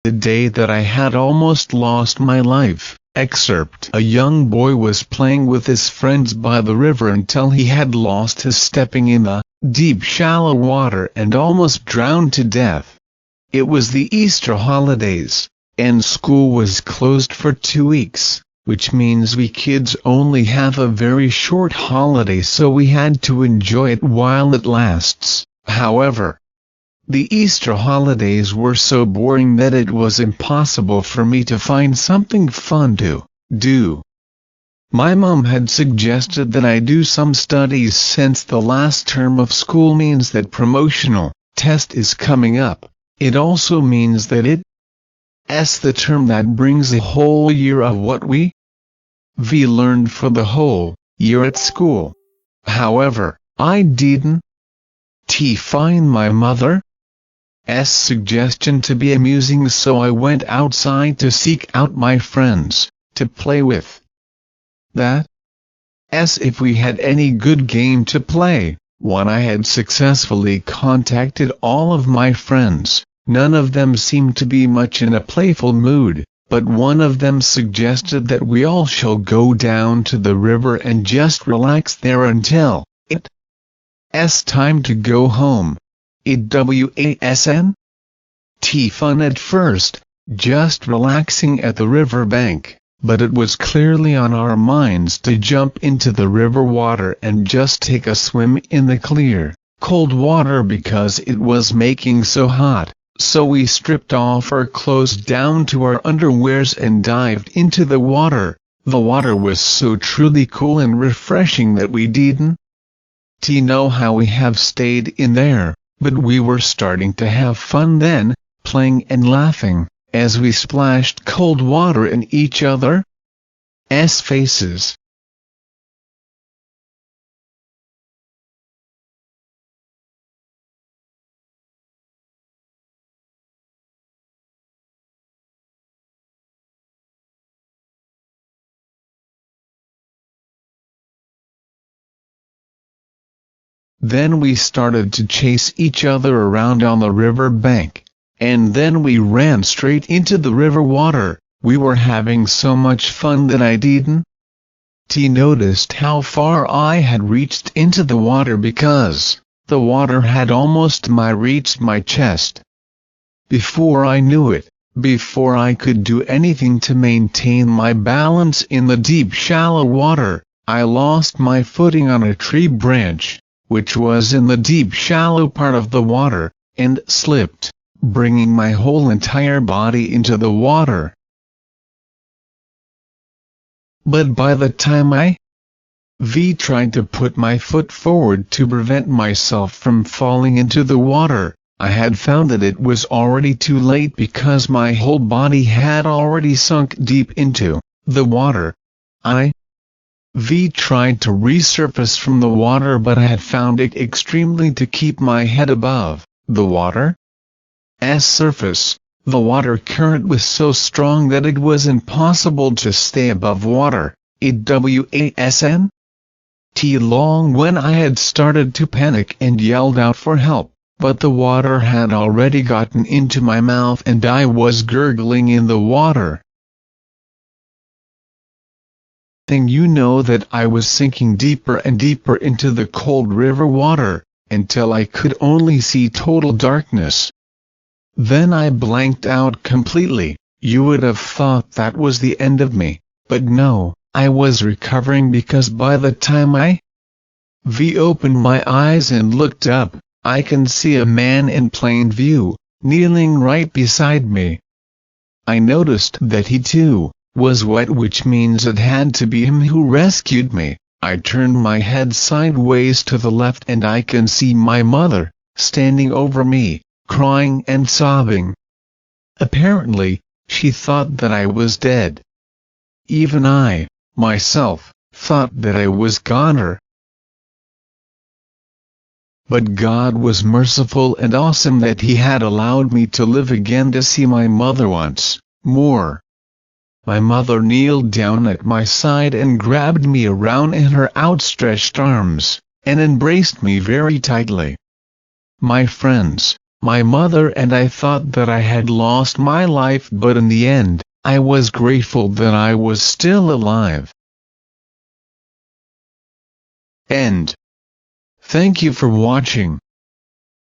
The day that I had almost lost my life. Excerpt. A young boy was playing with his friends by the river until he had lost his stepping in the deep shallow water and almost drowned to death. It was the Easter holidays, and school was closed for 2 weeks, which means we kids only have a very short holiday, so we had to enjoy it while it lasts. However, the Easter holidays were so boring that it was impossible for me to find something fun to do. My mom had suggested that I do some studies since the last term of school means that promotional test is coming up. It also means that it's the term that brings a whole year of what we learned for the whole year at school. However, I didn't find my mother's suggestion to be amusing, so I went outside to seek out my friends to play with. If we had any good game to play. When I had successfully contacted all of my friends, none of them seemed to be much in a playful mood, but one of them suggested that we all shall go down to the river and just relax there until it's time to go home. Wasn't fun at first, just relaxing at the river bank, but it was clearly on our minds to jump into the river water and just take a swim in the clear, cold water because it was making so hot. So we stripped off our clothes down to our underwears and dived into the water. The water was so truly cool and refreshing that we didn't know how we have stayed in there, but we were starting to have fun then, playing and laughing, as we splashed cold water in each other's faces. Then we started to chase each other around on the river bank, and then we ran straight into the river water. We were having so much fun that I didn't noticed how far I had reached into the water because the water had almost reached my chest. Before I knew it, before I could do anything to maintain my balance in the deep shallow water, I lost my footing on a tree branch, which was in the deep shallow part of the water, and slipped, bringing my whole entire body into the water. But by the time I tried to put my foot forward to prevent myself from falling into the water, I had found that it was already too late because my whole body had already sunk deep into the water. I tried to resurface from the water, but I had found it extremely to keep my head above the water's surface. The water current was so strong that it was impossible to stay above water. It wasn't long when I had started to panic and yelled out for help, but the water had already gotten into my mouth and I was gurgling in the water. You know that I was sinking deeper and deeper into the cold river water, until I could only see total darkness. Then I blanked out completely. You would have thought that was the end of me, but no, I was recovering because by the time I opened my eyes and looked up, I can see a man in plain view, kneeling right beside me. I noticed that he too was wet, which means it had to be him who rescued me. I turned my head sideways to the left and I can see my mother, standing over me, crying and sobbing. Apparently, she thought that I was dead. Even I, myself, thought that I was goner. But God was merciful and awesome that He had allowed me to live again to see my mother once more. My mother kneeled down at my side and grabbed me around in her outstretched arms, and embraced me very tightly. My friends, my mother and I thought that I had lost my life, but in the end, I was grateful that I was still alive. End. Thank you for watching.